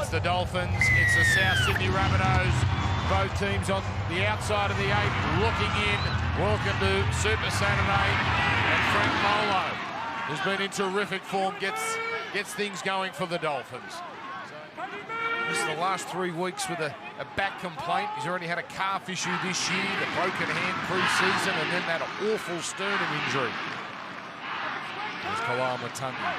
It's the Dolphins, it's the South Sydney Rabbitohs. Both teams on the outside of the 8 looking in. Welcome to Super Saturday. And Frank Molo, who's been in terrific form, gets things going for the Dolphins. This is the last 3 weeks with a back complaint. He's already had a calf issue this year, the broken hand pre-season, and then that awful sternum injury. There's Kalama-Tungi,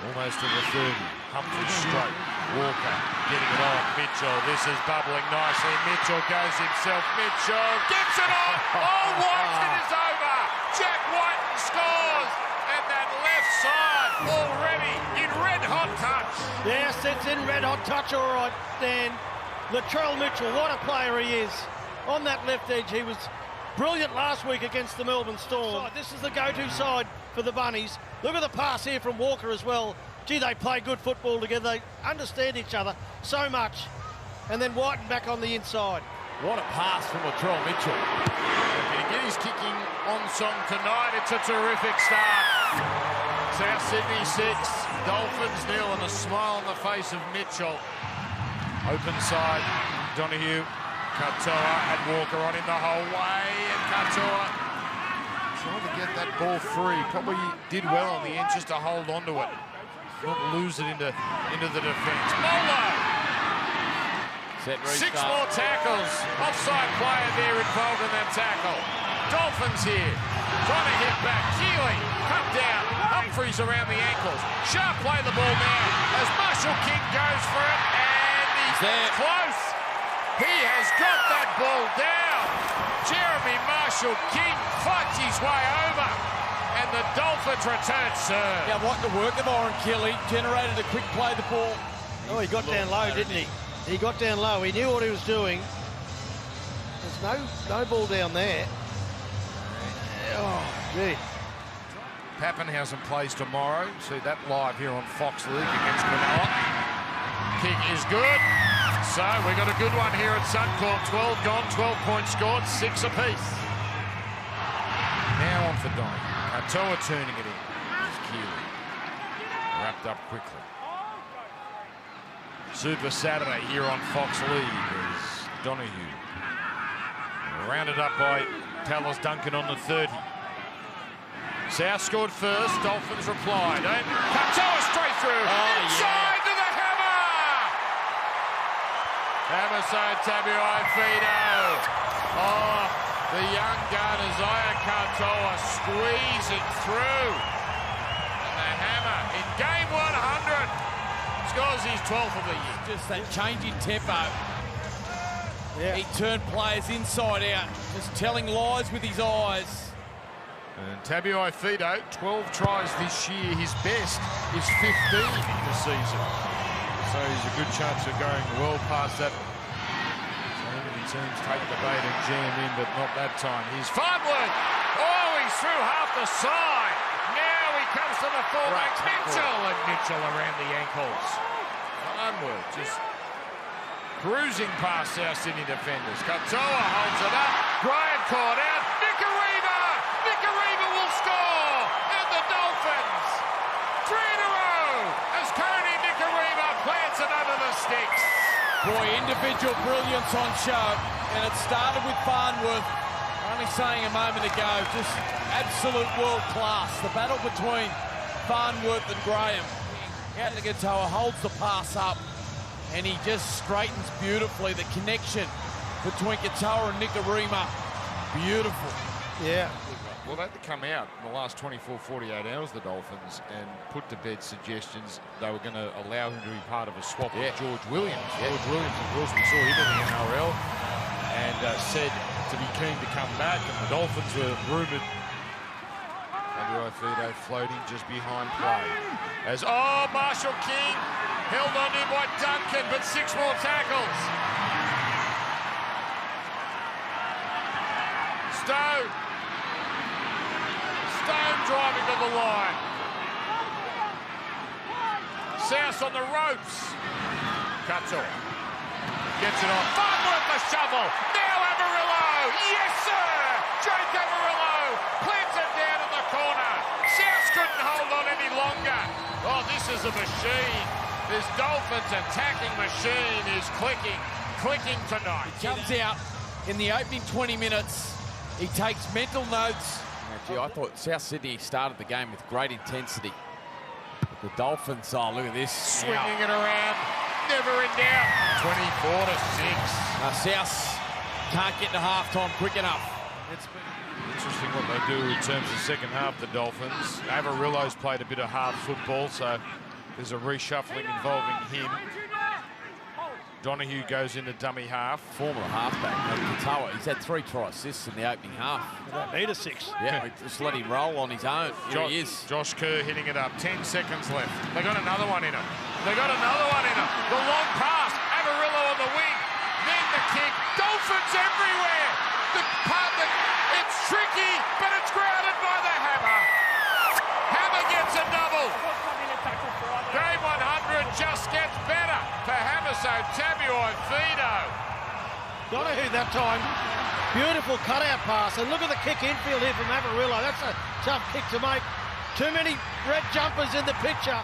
almost to the 30. Humphrey straight. Walker getting it on. Mitchell, this is bubbling nicely. Mitchell goes himself. Mitchell gets it on. Oh, Whiten is over. Jack Whiten scores. And that left side already in red-hot touch. Yes, it's in red-hot touch, all right, Dan. Latrell Mitchell, what a player he is. On that left edge, he was brilliant last week against the Melbourne Storm. This is the go-to side for the Bunnies. Look at the pass here from Walker as well. Gee, they play good football together. They understand each other so much. And then Whiten back on the inside. What a pass from Latrell Mitchell. Can he get his kicking on song tonight? It's a terrific start. South Sydney 6, Dolphins 0, and a smile on the face of Mitchell. Open side, Donahue, Katoa and Walker on him the whole way, and Katoa trying to get that ball free. Probably did well on the end just to hold on to it. Not lose it into the defence. Molo! 6 more tackles. Offside player there involved in that tackle. Dolphins here. Trying to hit back. Keeley, cut down. Humphreys around the ankles. Sharp play the ball now as Marshall King goes for it. And he's there. Close. He has got that ball down. Jeremy Marshall King fights his way over. And the Dolphins return serve. Yeah, what the work of Oren Kelly. Generated a quick play the ball. Oh, he got down low, didn't he? He got down low. He knew what he was doing. There's no ball down there. Oh, gee. Pappenhausen plays tomorrow. See that live here on Fox League against Cronulla. Kick is good. So we got a good one here at Suncorp. 12 gone, 12 points scored, 6 apiece. Now on for Donnie. Katoa turning it in. Here's Keeley. Wrapped up quickly. Super Saturday here on Fox League is Donahue. Rounded up by Talos Duncan on the 30. South scored first, Dolphins replied. And Katoa straight through. Inside to the hammer! Hammerside Tabuai-Fidow. Oh, the young gun Isaiah Katoa squeeze it through. And the hammer in game 100. Scores his 12th of the year. Just that change in tempo. Yeah. He turned players inside out, just telling lies with his eyes. And Tabuai-Fidow, 12 tries this year. His best is 15 this season. So he's a good chance of going well past that. So many teams take the bait and jam in, but not that time. Here's Farnworth. Oh, he's through half the side. Now he comes to the fullback. Mitchell, and Mitchell around the ankles. Farnworth just cruising past South Sydney defenders. Katoa holds it up. Graham caught out. Nicarima will score. And the Dolphins, 3 in a row, as Cody Nicarima plants it under the sticks. Boy, individual brilliance on show. And it started with Farnworth. Only saying a moment ago, just absolute world class. The battle between Farnworth and Graham. Katoa holds the pass up. And he just straightens beautifully the connection between Katoa and Nicarima. Beautiful. Yeah. Well, they had to come out in the last 24, 48 hours, the Dolphins, and put to bed suggestions they were going to allow him to be part of a swap with George Williams. George Williams, of course, we saw him in the NRL and said to be keen to come back, and the Dolphins were rumoured. Tabuai-Fidow floating just behind play. As, Marshall King held on him by Duncan, but 6 more tackles. Stone driving to the line. South on the ropes. Katoa gets it on. Farnworth the shovel. Now Amarillo. Yes, sir. Jake Amarillo plants it down in the corner. South couldn't hold on any longer. Oh, this is a machine. This Dolphins attacking machine is clicking tonight. He comes out in the opening 20 minutes. He takes mental notes. Gee, I thought South Sydney started the game with great intensity. But the Dolphins, oh, look at this. Swinging it around, never in doubt. 24-6. South can't get to halftime quick enough. It's been interesting what they do in terms of second half, the Dolphins. Avarillo's played a bit of half football, so there's a reshuffling involving him. Donahue goes into dummy half. Former halfback, Katoa. He's had 3 try assists in the opening half. They don't need a 6. Yeah, just let him roll on his own. Here he is. Josh Kerr hitting it up. 10 seconds left. They got another one in him. They got another one in him. The long pass. Avarillo on the wing. Then the kick. Dolphins everywhere. It's tricky, but it's grounded by the Hammer. Hammer gets a double. Game 100 just gets better for Hamiso Tabuai Fido. Donahue that time. Beautiful cutout pass. And look at the kick infield here from Avarillo. That's a tough kick to make. Too many red jumpers in the picture.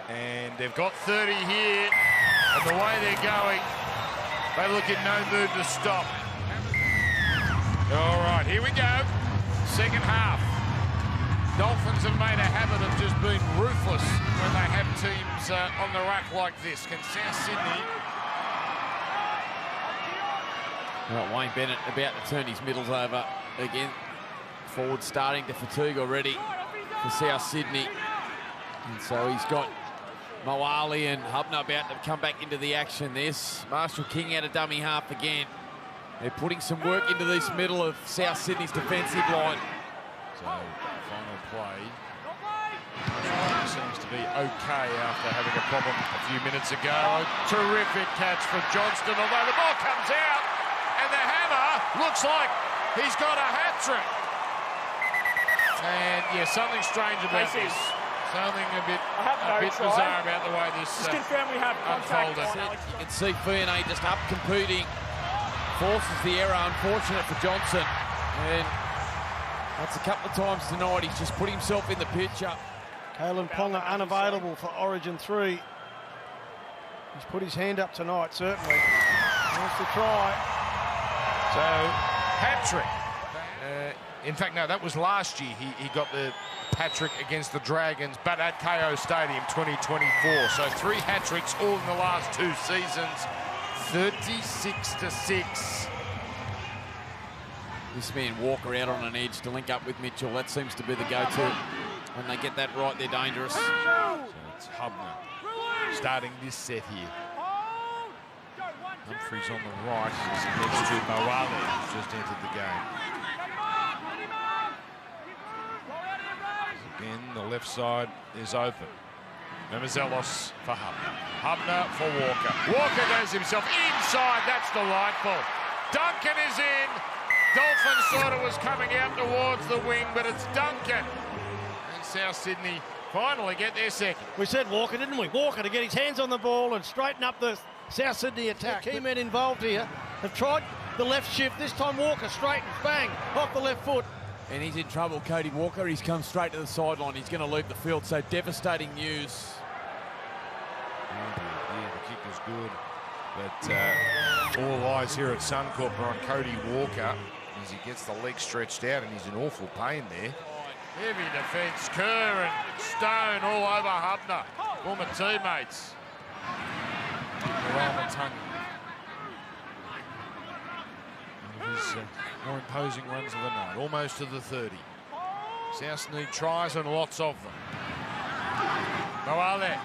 And they've got 30 here. And the way they're going, they look in no mood to stop. All right, here we go. Second half. Dolphins have made a habit of just being ruthless when they have teams on the rack like this. Can South Sydney... Well, Wayne Bennett about to turn his middles over again. Forward starting to fatigue already for South Sydney. And so he's got Moali and Hubner about to come back into the action. This Marshall King out of dummy half again. They're putting some work into this middle of South Sydney's defensive line. So, final play. Seems to be okay after having a problem a few minutes ago. A terrific catch for Johnston, although the ball comes out and the Hammer looks like he's got a hat-trick. And, yeah, something strange about this. Something a bit bizarre about the way this unfolded. You can see Fiona just up competing. Forces the error, unfortunate for Johnson. And that's a couple of times tonight he's just put himself in the picture. Kalen Ponga unavailable for Origin 3. He's put his hand up tonight, certainly. He wants to try. So, hat-trick. In fact, no, that was last year. He got the hat-trick against the Dragons, but at KO Stadium 2024. So 3 hat-tricks all in the last 2 seasons. 36-6. This man Walker out on an edge to link up with Mitchell. That seems to be the go-to. When they get that right, they're dangerous. So it's Hubner starting this set here. Humphries on the right next to Moale, who's just entered the game. Again, the left side is open. Memizelos for Hubner. Hubner for Walker. Walker goes himself inside. That's delightful. Duncan is in. Dolphins thought it was coming out towards the wing, but it's Duncan. And South Sydney finally get their second. We said Walker, didn't we? Walker to get his hands on the ball and straighten up the South Sydney attack. The key men involved here have tried the left shift. This time Walker straightens, bang, off the left foot. And he's in trouble, Cody Walker. He's come straight to the sideline. He's going to leave the field. So devastating news. Yeah, the kick is good. But all eyes here at Suncorp are on Cody Walker as he gets the leg stretched out and he's in awful pain there. Heavy defence. Kerr and Stone all over Hubner. Former teammates. Around the tongue. His more imposing runs of the night, almost to the 30. South Sydney tries and lots of them. Moale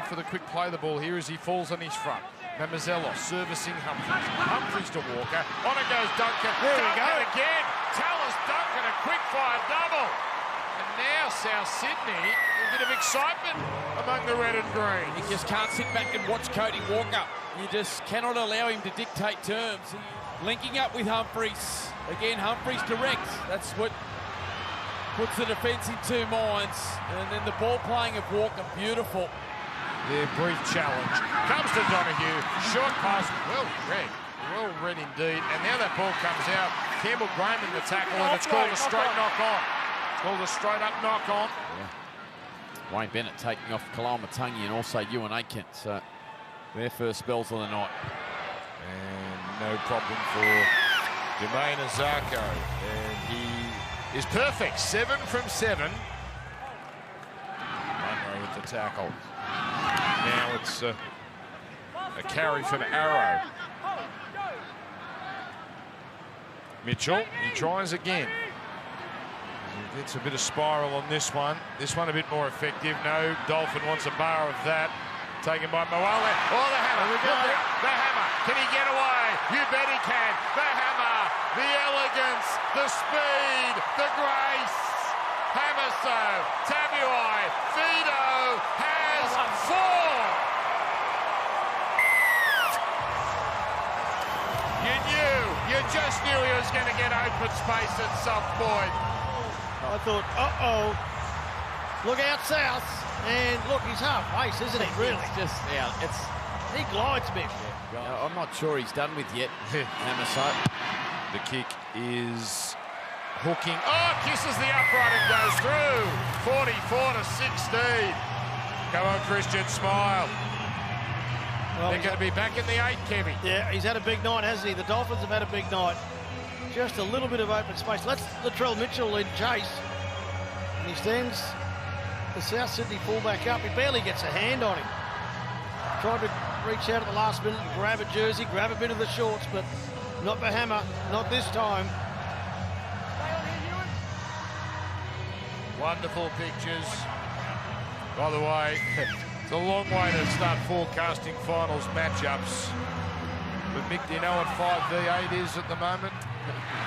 for the quick play the ball here as he falls on his front. Memizelos servicing Humphries. Humphries to Walker. On it goes Duncan. There we go again. Tallis Duncan, a quick fire double. And now South Sydney, a bit of excitement among the red and green. You just can't sit back and watch Cody Walker. You just cannot allow him to dictate terms. Linking up with Humphries. Again, Humphries directs. That's what puts the defence in 2 minds. And then the ball playing of Walker, beautiful. Their brief challenge. Comes to Donahue. Short pass. Well read. Well read indeed. And now that ball comes out. Campbell Graham in the tackle, and it's called a straight knock on. Called a straight up knock on. Yeah. Wayne Bennett taking off Kalamatangi and also Ewan Aitken. So their first spells of the night. And no problem for Jermaine Azarko. And he is perfect. 7 from 7. Munro with the tackle. Now it's a carry from Arrow. Mitchell, he tries again. He gets a bit of spiral on this one. This one a bit more effective. No, Dolphin wants a bar of that. Taken by Moale. Oh, the hammer. Look out. The hammer. Can he get away? You bet he can. The hammer. The elegance. The speed. The grace. Hamaso. Tabuai. Fido has 4. You just knew he was going to get open space at some point. I thought, uh-oh. Look out south. And look, he's half pace, isn't he, really? It's just, yeah, he glides a bit. Yeah, I'm not sure he's done with yet, Hamaso. The kick is hooking. Oh, kisses the upright and goes through. 44 to 16. Come on, Christian, smile. Well, they're going to be back in the 8, Kevy. Yeah, he's had a big night, hasn't he? The Dolphins have had a big night. Just a little bit of open space. Let's Latrell Mitchell in chase. And he stands the South Sydney fullback up. He barely gets a hand on him. Tried to reach out at the last minute and grab a jersey, grab a bit of the shorts, but not for Hammer, not this time. Wonderful pictures. By the way, it's a long way to start forecasting finals matchups. But Mick, do you know what 5v8 is at the moment?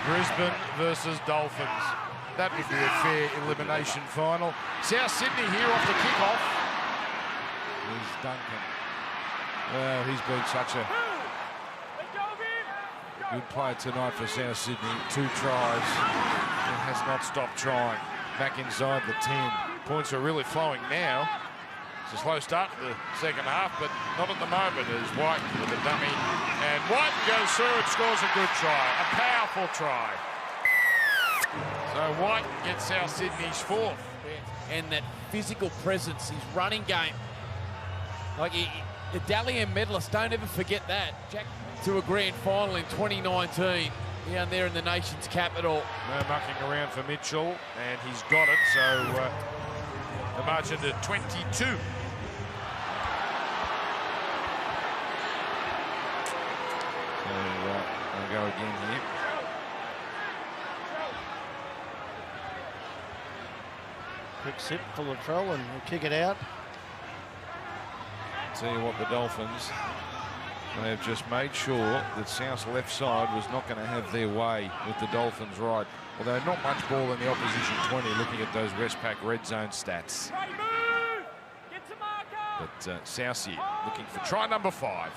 Brisbane versus Dolphins. That would be a fair elimination final. South Sydney here off the kick-off. Here's Duncan. Well, he's been such a good player tonight for South Sydney. 2 tries. He has not stopped trying. Back inside the 10. Points are really flowing now. It's a slow start to the second half, but not at the moment as White with a dummy. And White goes through and scores a good try. A powerful try. So White gets South Sydney's 4th. And that physical presence, his running game. Like, the Dally M medalists, don't ever forget that. Jack to a grand final in 2019 down there in the nation's capital. No mucking around for Mitchell, and he's got it, so the margin to 22. So I'll go again here. Quick sip for Latrell and we'll kick it out. Tell you what, the Dolphins, they have just made sure that South's left side was not going to have their way with the Dolphins' right. Although not much ball in the opposition 20, looking at those Westpac red zone stats. But Southsea looking for try number 5.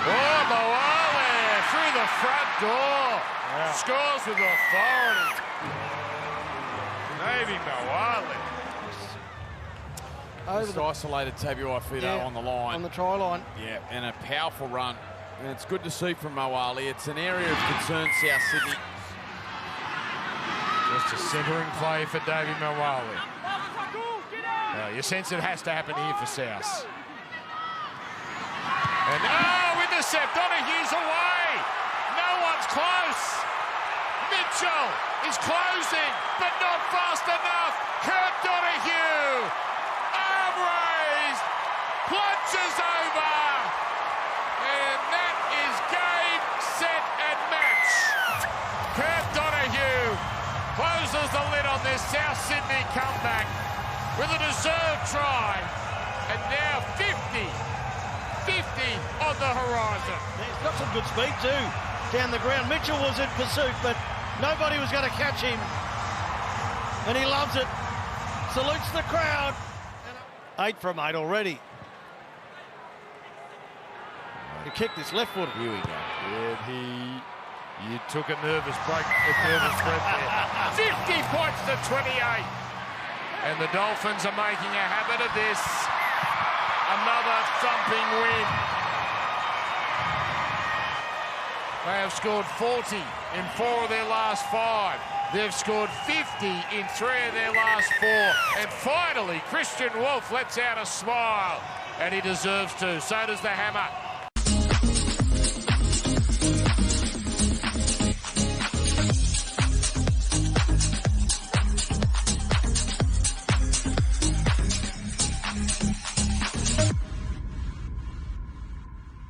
Oh, Moale through the front door. Yeah. Scores with authority. Maybe Moale. Just isolated Tabuai Fido on the line. On the try line. Yeah, and a powerful run. And it's good to see from Moale. It's an area of concern, South Sydney. Just a centering play for Davey Moale. You sense it has to happen here for South. And intercept. Donohue's away. No one's close. Mitchell is closing, but not fast enough. Kurt Donohue. Arm raised. Plunges over. And that is game, set, and match. Kurt Donohue closes the lid on this South Sydney comeback with a deserved try. And now 50 on the horizon. He's got some good speed too down the ground. Mitchell was in pursuit, but nobody was going to catch him. And he loves it. Salutes the crowd. 8 from 8 already. He kicked his left foot. Here we go. And he took a nervous break, a nervous breath there. 50 points to 28. And the Dolphins are making a habit of this. Another thumping win. They have scored 40 in 4 of their last 5. They've scored 50 in 3 of their last 4. And finally, Christian Wolf lets out a smile. And he deserves to. So does the Hammer.